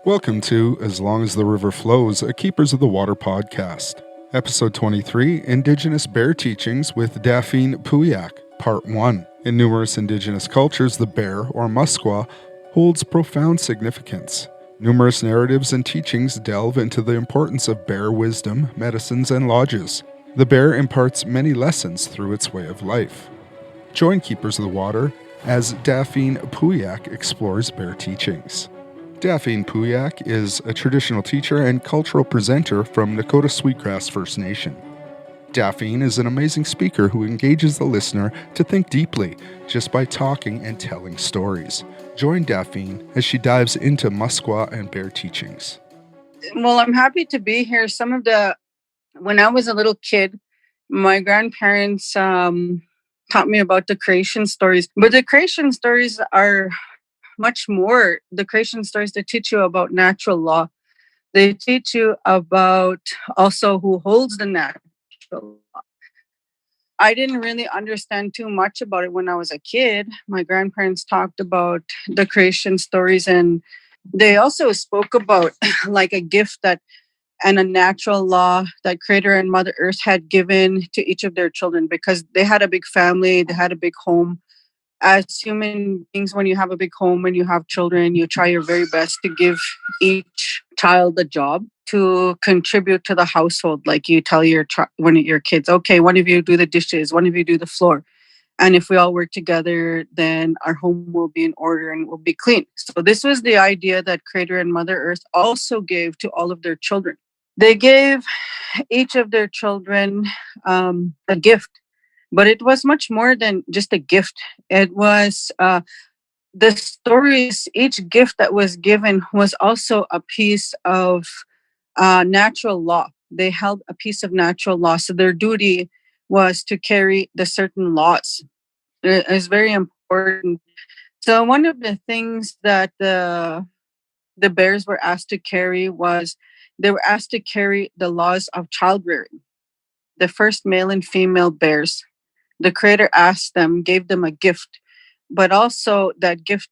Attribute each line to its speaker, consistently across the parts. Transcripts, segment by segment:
Speaker 1: Welcome to As Long as the River Flows, a Keepers of the Water podcast. Episode 23, Indigenous Bear Teachings with Daphine Pooyak, Part 1. In numerous Indigenous cultures, the bear, or Muskwa, holds profound significance. Numerous narratives and teachings delve into the importance of bear wisdom, medicines, and lodges. The bear imparts many lessons through its way of life. Join Keepers of the Water as Daphine Pooyak explores bear teachings. Daphine Pooyak is a traditional teacher and cultural presenter from Nakota Sweetgrass First Nation. Daphine is an amazing speaker who engages the listener to think deeply just by talking and telling stories. Join Daphine as she dives into Muskwa and Bear teachings.
Speaker 2: Well, I'm happy to be here. When I was a little kid, my grandparents taught me about the creation stories. But the creation stories are much more. The creation stories, they teach you about natural law. They teach you about also who holds the natural law. I didn't really understand too much about it when I was a kid. My grandparents talked about the creation stories, and they also spoke about like a gift and a natural law that Creator and Mother Earth had given to each of their children, because they had a big family, they had a big home. As human beings, when you have a big home, when you have children, you try your very best to give each child a job to contribute to the household. Like you tell one of your kids, okay, one of you do the dishes, one of you do the floor. And if we all work together, then our home will be in order and will be clean. So this was the idea that Creator and Mother Earth also gave to all of their children. They gave each of their children a gift. But it was much more than just a gift. It was the stories, each gift that was given was also a piece of natural law. They held a piece of natural law. So their duty was to carry the certain laws. It is very important. So one of the things that the bears were asked to carry was they were asked to carry the laws of child rearing. The first male and female bears. The Creator asked them, gave them a gift, but also that gift,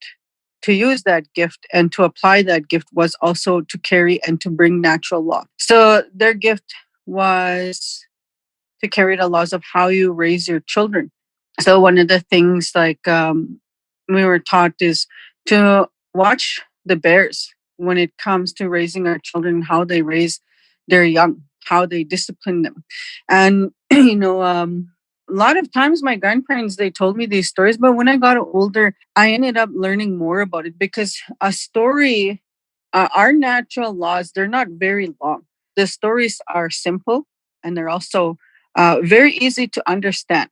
Speaker 2: to use that gift and to apply that gift was also to carry and to bring natural law. So their gift was to carry the laws of how you raise your children. So one of the things we were taught is to watch the bears when it comes to raising our children, how they raise their young, how they discipline them. And, a lot of times my grandparents, they told me these stories, but when I got older, I ended up learning more about it, because a story, our natural laws, they're not very long. The stories are simple and they're also very easy to understand.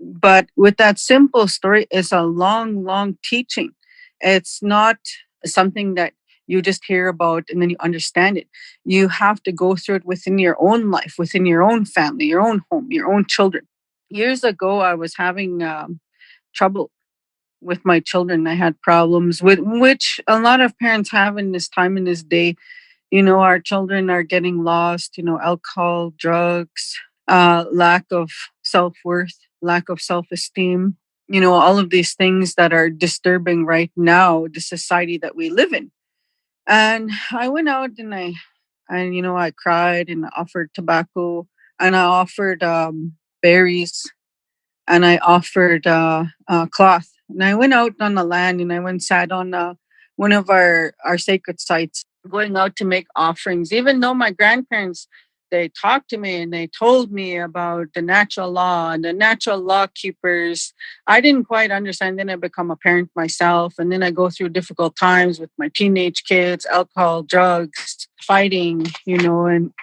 Speaker 2: But with that simple story is a long, long teaching. It's not something that you just hear about and then you understand it. You have to go through it within your own life, within your own family, your own home, your own children. Years ago, I was having trouble with my children. I had problems with which a lot of parents have in this time, in this day. Our children are getting lost, alcohol, drugs, lack of self-worth, lack of self-esteem, all of these things that are disturbing right now, the society that we live in. And I went out and I cried and I offered tobacco and I offered berries and I offered cloth. And I went out on the land and I went and sat on one of our sacred sites, going out to make offerings. Even though my grandparents, they talked to me and they told me about the natural law and the natural law keepers, I didn't quite understand. Then I become a parent myself. And then I go through difficult times with my teenage kids, alcohol, drugs, fighting, and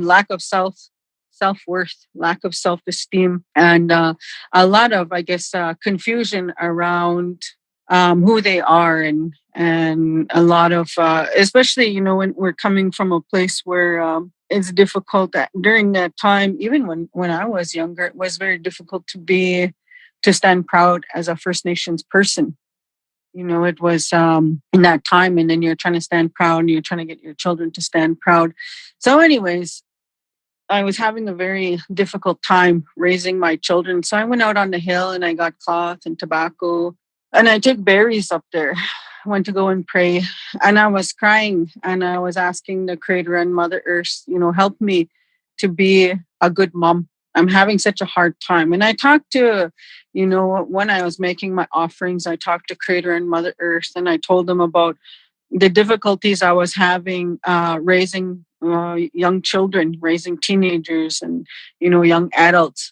Speaker 2: lack of self-worth, lack of self-esteem, and a lot of, I guess, confusion around who they are, and a lot of, especially, when we're coming from a place where it's difficult during that time, even when I was younger, it was very difficult to stand proud as a First Nations person. It was in that time, and then you're trying to stand proud and you're trying to get your children to stand proud. So anyways, I was having a very difficult time raising my children. So I went out on the hill and I got cloth and tobacco and I took berries up there. went to go and pray, and I was crying, and I was asking the Creator and Mother Earth, help me to be a good mom. I'm having such a hard time. And I talked to, when I was making my offerings, I talked to Creator and Mother Earth, and I told them about the difficulties I was having raising young children, raising teenagers, and young adults.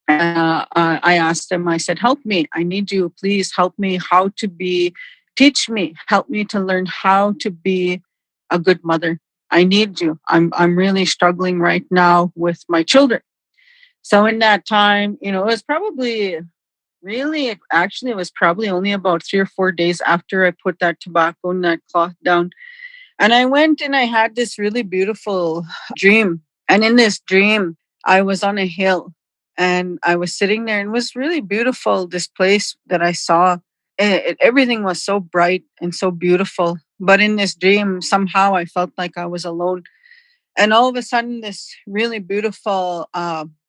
Speaker 2: I asked them. I said, "Help me! I need you. Please help me. How to be? Teach me. Help me to learn how to be a good mother. I need you. I'm really struggling right now with my children." So in that time, it was probably really actually it was probably only about 3 or 4 days after I put that tobacco and that cloth down, and I went and I had this really beautiful dream. And in this dream, I was on a hill and I was sitting there, and it was really beautiful, this place that I saw. Everything was so bright and so beautiful. But in this dream, somehow I felt like I was alone. And all of a sudden, this really beautiful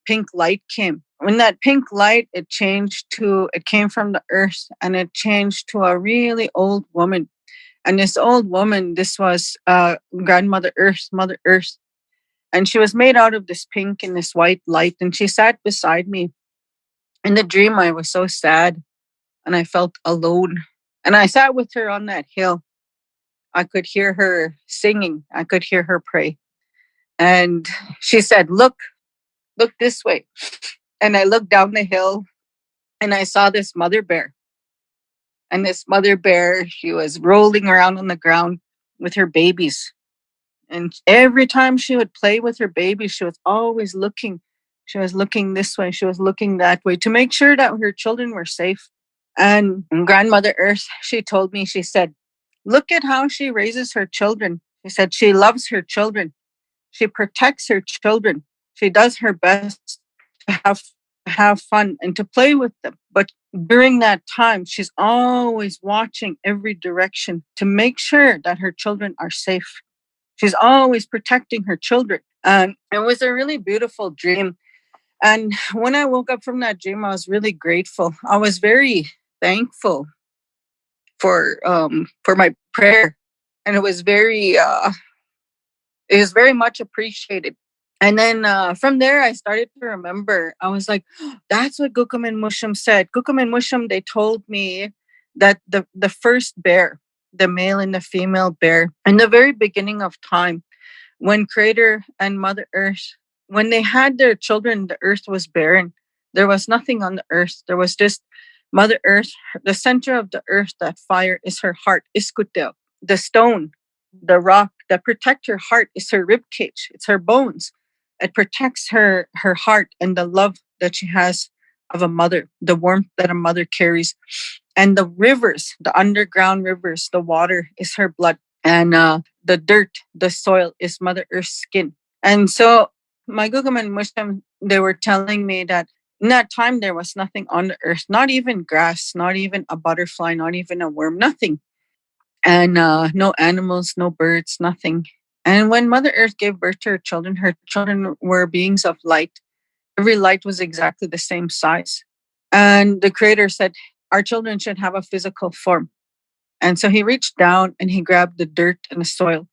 Speaker 2: pink light came. When that pink light, it came from the earth, and it changed to a really old woman. And this old woman, this was grandmother Earth, Mother Earth. And she was made out of this pink and this white light. And she sat beside me. In the dream, I was so sad and I felt alone. And I sat with her on that hill. I could hear her singing. I could hear her pray. And she said, look this way. And I looked down the hill and I saw this mother bear. And this mother bear, she was rolling around on the ground with her babies. And every time she would play with her baby, she was always looking. She was looking this way. She was looking that way to make sure that her children were safe. And grandmother Earth, she told me, she said, look at how she raises her children. She said, she loves her children. She protects her children. She does her best to have fun and to play with them. But during that time, she's always watching every direction to make sure that her children are safe. She's always protecting her children. And it was a really beautiful dream. And when I woke up from that dream, I was really grateful. I was very thankful for my prayer. And it was very much appreciated. And then from there, I started to remember. I was like, that's what Gukum and Mushum said. Gukum and Mushum, they told me that the first bear, the male and the female bear, in the very beginning of time, when Creator and Mother Earth, when they had their children, the earth was barren. There was nothing on the earth. There was just Mother Earth. The center of the earth, that fire, is her heart, Iskutel. The stone, the rock that protect her heart is her rib cage. It's her bones. It protects her heart and the love that she has of a mother, the warmth that a mother carries. And the rivers, the underground rivers, the water is her blood. And the dirt, the soil, is Mother Earth's skin. And so my Gugum and Musham, they were telling me that in that time there was nothing on the earth, not even grass, not even a butterfly, not even a worm, nothing. And no animals, no birds, nothing. And when Mother Earth gave birth to her children were beings of light. Every light was exactly the same size. And the Creator said, our children should have a physical form. And so he reached down and he grabbed the dirt and the soil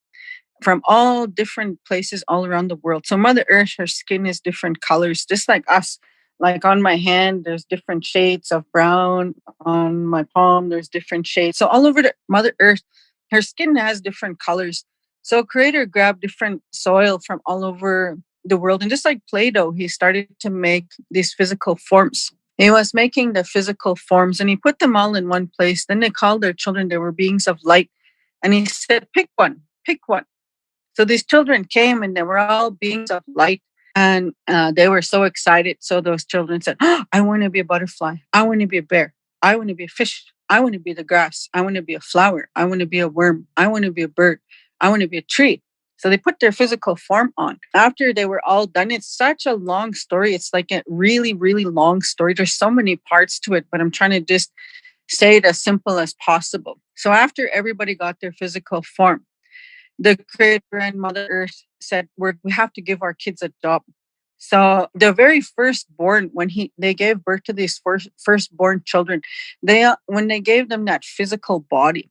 Speaker 2: from all different places all around the world. So Mother Earth, her skin is different colors, just like us. Like on my hand, there's different shades of brown. On my palm, there's different shades. So all over the Mother Earth, her skin has different colors. So Creator grabbed different soil from all over the world. And just like Play-Doh, he started to make these physical forms. He was making the physical forms and he put them all in one place. Then they called their children, they were beings of light. And he said, pick one, pick one. So these children came and they were all beings of light. And they were so excited. So those children said, I want to be a butterfly. I want to be a bear. I want to be a fish. I want to be the grass. I want to be a flower. I want to be a worm. I want to be a bird. I want to be a tree. So they put their physical form on. After they were all done, it's such a long story. It's like a really, really long story. There's so many parts to it, but I'm trying to just say it as simple as possible. So after everybody got their physical form, the Creator and Mother Earth said, we have to give our kids a job. So the very firstborn, when they gave birth to these firstborn children, when they gave them that physical body,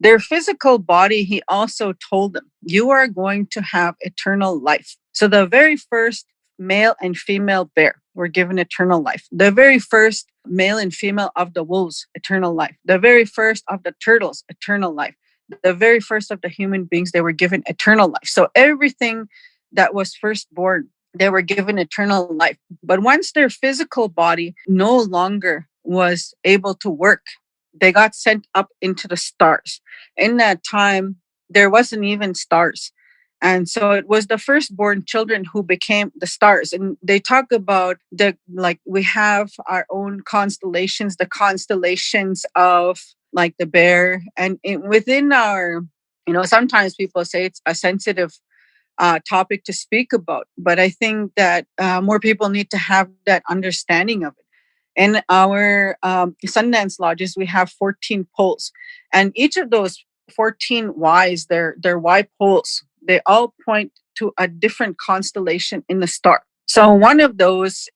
Speaker 2: Their physical body, he also told them, you are going to have eternal life. So the very first male and female bear were given eternal life. The very first male and female of the wolves, eternal life. The very first of the turtles, eternal life. The very first of the human beings, they were given eternal life. So everything that was firstborn, they were given eternal life. But once their physical body no longer was able to work, they got sent up into the stars. In that time, there wasn't even stars. And so it was the firstborn children who became the stars. And they talk about we have our own constellations, the constellations of like the bear. And within our, sometimes people say it's a sensitive topic to speak about. But I think that more people need to have that understanding of it. In our Sundance lodges, we have 14 poles, and each of those 14 Ys, they're Y poles, they all point to a different constellation in the star. So one of those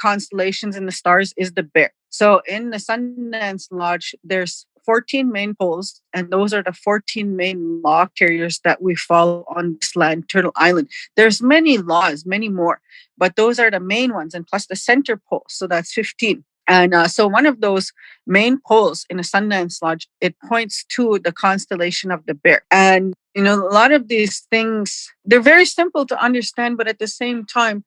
Speaker 2: constellations in the stars is the bear. So in the Sundance Lodge, there's 14 main poles, and those are the 14 main law carriers that we follow on this land, Turtle Island. There's many laws, many more, but those are the main ones, and plus the center pole, so that's 15. And so one of those main poles in a Sundance Lodge, it points to the constellation of the bear. And, a lot of these things, they're very simple to understand, but at the same time,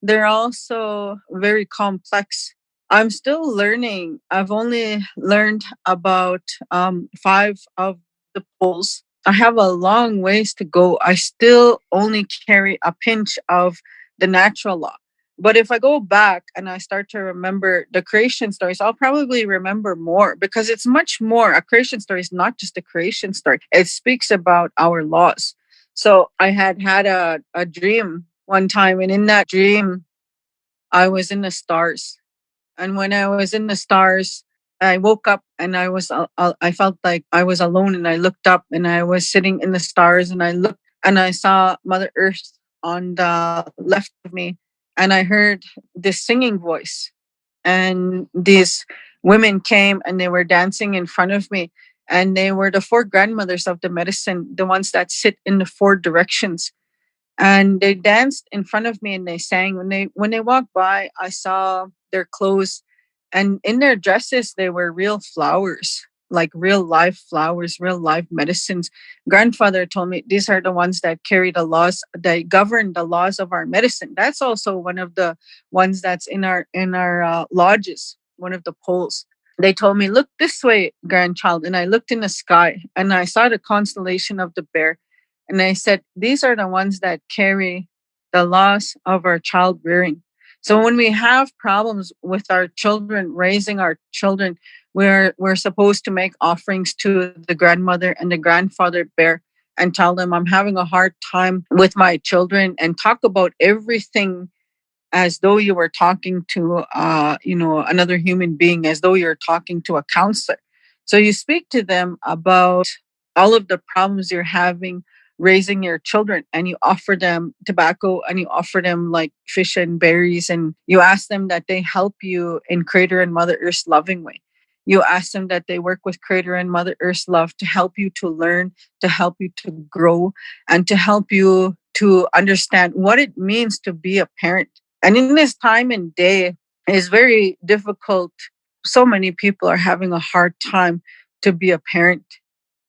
Speaker 2: they're also very complex. I'm still learning. I've only learned about 5 of the poles. I have a long ways to go. I still only carry a pinch of the natural law. But if I go back and I start to remember the creation stories, I'll probably remember more, because it's much more. A creation story is not just a creation story. It speaks about our laws. So I had a dream one time, and in that dream, I was in the stars. And when I was in the stars, I woke up and I felt like I was alone, and I looked up and I was sitting in the stars, and I looked and I saw Mother Earth on the left of me, and I heard this singing voice, and these women came and they were dancing in front of me, and they were the 4 grandmothers of the medicine, the ones that sit in the 4 directions, and they danced in front of me and they sang. When they walked by, I saw their clothes, and in their dresses they were real flowers, like real live flowers, real live medicines. Grandfather told me these are the ones that carry the laws, that govern the laws of our medicine. That's also one of the ones that's in our lodges, one of the poles. They told me, look this way, grandchild. And I looked in the sky and I saw the constellation of the bear. And I said, these are the ones that carry the loss of our child rearing. So when we have problems with our children, raising our children, we're supposed to make offerings to the grandmother and the grandfather bear and tell them, I'm having a hard time with my children, and talk about everything as though you were talking to another human being, as though you're talking to a counselor. So you speak to them about all of the problems you're having raising your children, and you offer them tobacco, and you offer them like fish and berries, and you ask them that they help you in Creator and Mother Earth's loving way. You ask them that they work with Creator and Mother Earth's love to help you to learn, to help you to grow, and to help you to understand what it means to be a parent. And in this time and day, it's very difficult. So many people are having a hard time to be a parent.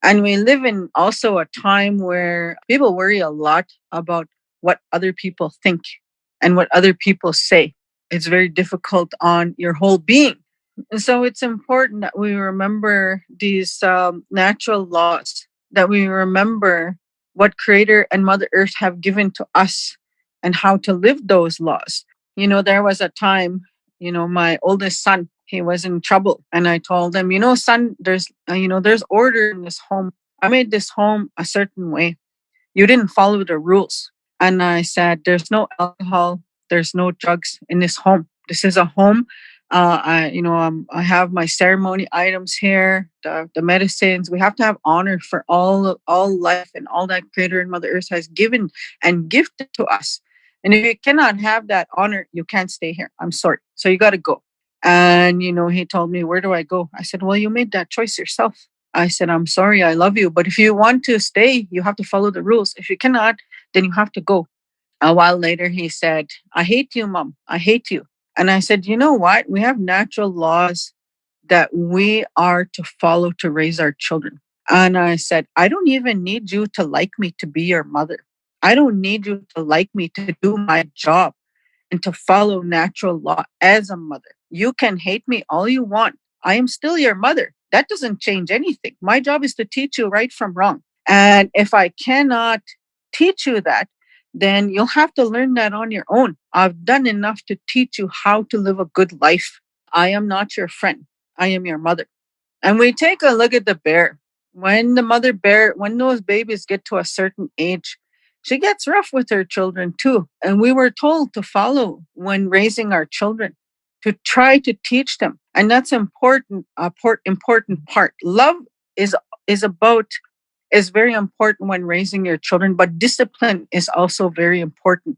Speaker 2: And we live in also a time where people worry a lot about what other people think and what other people say. It's very difficult on your whole being. And so it's important that we remember these natural laws, that we remember what Creator and Mother Earth have given to us and how to live those laws. There was a time, my oldest son, he was in trouble. And I told him, son, there's order in this home. I made this home a certain way. You didn't follow the rules. And I said, there's no alcohol, there's no drugs in this home. This is a home. I have my ceremony items here, the medicines. We have to have honor for all life and all that Creator and Mother Earth has given and gifted to us. And if you cannot have that honor, you can't stay here. I'm sorry. So you got to go. And, he told me, where do I go? I said, well, you made that choice yourself. I said, I'm sorry, I love you. But if you want to stay, you have to follow the rules. If you cannot, then you have to go. A while later, he said, I hate you, Mom. I hate you. And I said, you know what? We have natural laws that we are to follow to raise our children. And I said, I don't even need you to like me to be your mother. I don't need you to like me to do my job and to follow natural law as a mother. You can hate me all you want. I am still your mother. That doesn't change anything. My job is to teach you right from wrong. And if I cannot teach you that, then you'll have to learn that on your own. I've done enough to teach you how to live a good life. I am not your friend. I am your mother. And we take a look at the bear. When the mother bear, when those babies get to a certain age, she gets rough with her children too. And we were told to follow when raising our children, to try to teach them. And that's important, important part. Love is is about is very important when raising your children, but discipline is also very important.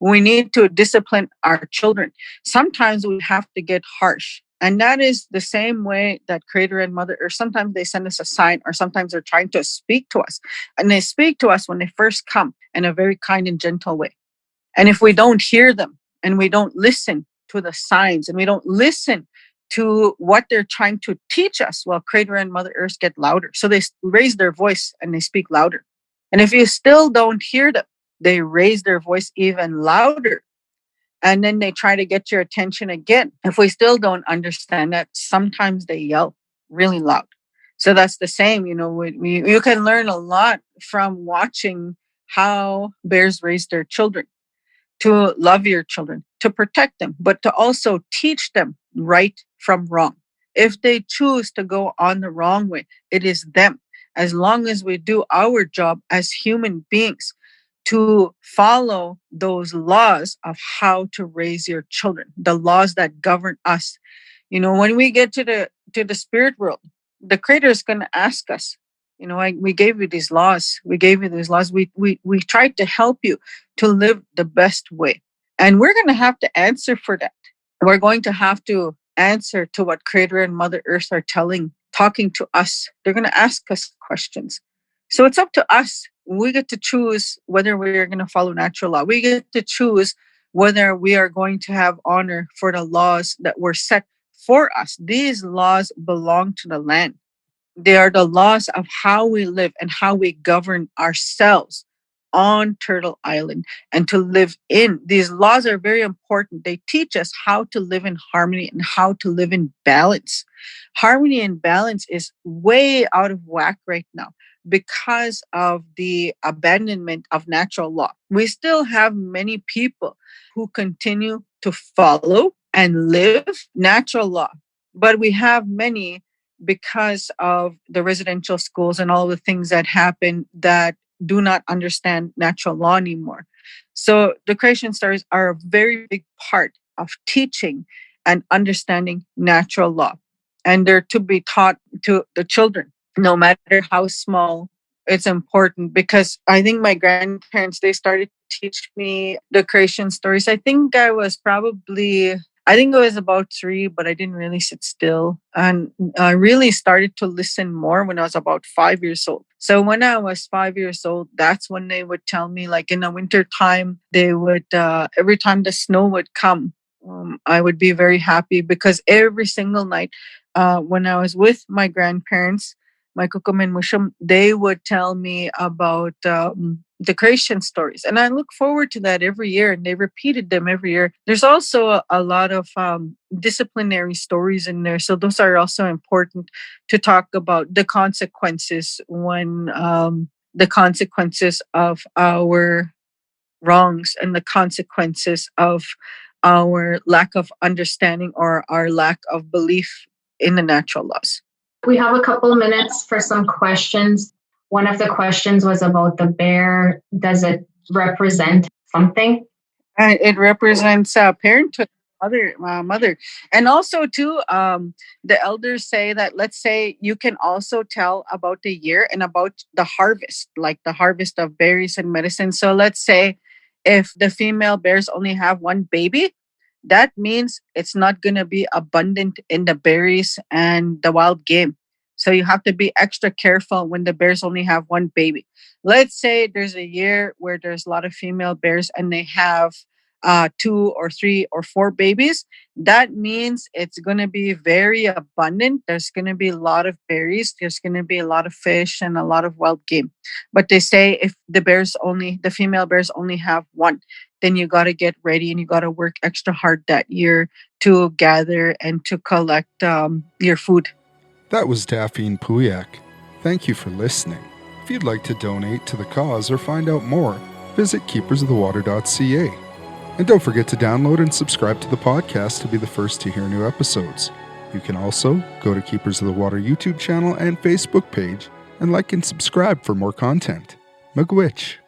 Speaker 2: We need to discipline our children. Sometimes we have to get harsh. And that is the same way that Creator and Mother, or sometimes they send us a sign, or sometimes they're trying to speak to us. And they speak to us when they first come in a very kind and gentle way. And if we don't hear them and we don't listen to the signs and we don't listen to what they're trying to teach us, well, Creator and Mother Earth get louder. So they raise their voice and they speak louder. And if you still don't hear them, they raise their voice even louder. And then they try to get your attention again. If we still don't understand that, sometimes they yell really loud. So that's the same, you can learn a lot from watching how bears raise their children, to love your children, to protect them, but to also teach them right from wrong. If they choose to go on the wrong way, it is them. As long as we do our job as human beings to follow those laws of how to raise your children, the laws that govern us. When we get to the spirit world, the Creator is going to ask us, we gave you these laws. We gave you these laws. We tried to help you to live the best way. And we're going to have to answer for that. We're going to have to answer to what Creator and Mother Earth are talking to us. They're going to ask us questions. So it's up to us. We get to choose whether we're going to follow natural law. We get to choose whether we are going to have honor for the laws that were set for us. These laws belong to the land. They are the laws of how we live and how we govern ourselves on Turtle Island and to live in. These laws are very important. They teach us how to live in harmony and how to live in balance. Harmony and balance is way out of whack right now because of the abandonment of natural law. We still have many people who continue to follow and live natural law, but we have many because of the residential schools and all the things that happen that do not understand natural law anymore. So the creation stories are a very big part of teaching and understanding natural law. And they're to be taught to the children, no matter how small. It's important because I think my grandparents, they started to teach me the creation stories. I think it was about 3, but I didn't really sit still. And I really started to listen more when I was about 5 years old. So when I was 5 years old, that's when they would tell me, like in the winter time, they would, every time the snow would come, I would be very happy because every single night when I was with my grandparents, my kukum and mushum, they would tell me about the creation stories. And I look forward to that every year, and they repeated them every year. There's also a lot of disciplinary stories in there. So those are also important to talk about the consequences when the consequences of our wrongs and the consequences of our lack of understanding or our lack of belief in the natural laws.
Speaker 3: We have a couple of minutes for some questions. One of the questions was about the bear. Does it represent something?
Speaker 2: It represents parenthood, mother. And also, too, the elders say that, let's say, you can also tell about the year and about the harvest, like the harvest of berries and medicine. So let's say if the female bears only have one baby, that means it's not going to be abundant in the berries and the wild game. So you have to be extra careful when the bears only have one baby. Let's say there's a year where there's a lot of female bears and they have 2 or 3 or 4 babies. That means it's going to be very abundant. There's going to be a lot of berries. There's going to be a lot of fish and a lot of wild game. But they say if the female bears only have one, then you got to get ready and you got to work extra hard that year to gather and to collect your food.
Speaker 1: That was Daphine Pooyak. Thank you for listening. If you'd like to donate to the cause or find out more, visit keepersofthewater.ca. And don't forget to download and subscribe to the podcast to be the first to hear new episodes. You can also go to Keepers of the Water YouTube channel and Facebook page and like and subscribe for more content. Miigwech.